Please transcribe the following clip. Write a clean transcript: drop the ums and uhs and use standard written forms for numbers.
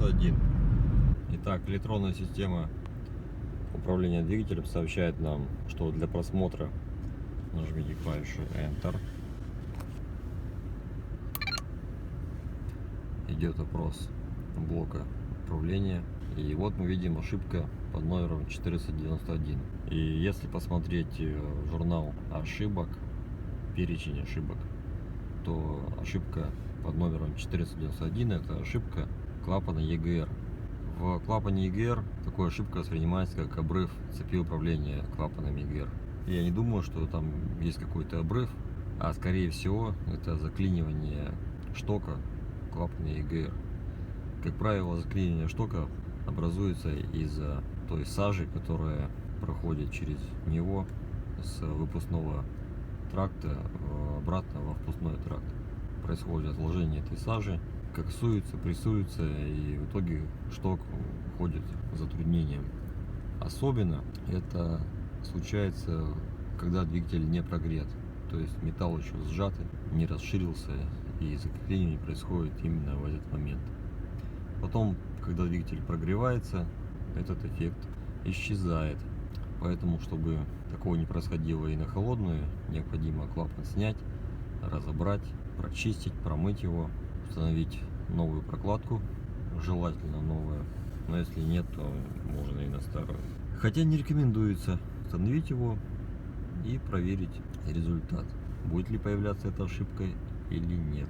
1491. Итак, электронная система управления двигателем сообщает нам, что для просмотра нажмите клавишу Enter. Идет опрос блока управления. И вот мы видим ошибка под номером 491. И если посмотреть журнал ошибок, перечень ошибок, то ошибка под номером 491 это ошибка клапана EGR. В клапане EGR такая ошибка воспринимается как обрыв цепи управления клапаном EGR. Я не думаю, что там есть какой-то обрыв, а скорее всего это заклинивание штока клапана EGR. Как правило, заклинивание штока образуется из-за той сажи, которая проходит через него с выпускного тракта обратно во впускной тракт. Происходит отложение этой сажи, коксуется, прессуется, и в итоге шток уходит с затруднением. Особенно это случается, когда двигатель не прогрет, то есть металл еще сжатый, не расширился, и заклинение происходит именно в этот момент. Потом, когда двигатель прогревается, этот эффект исчезает. Поэтому, чтобы такого не происходило и на холодную, необходимо клапан снять, разобрать, прочистить, промыть его, установить новую прокладку, желательно новую, но если нет, то можно и на старую. Хотя не рекомендуется установить его и проверить результат, будет ли появляться эта ошибка или нет.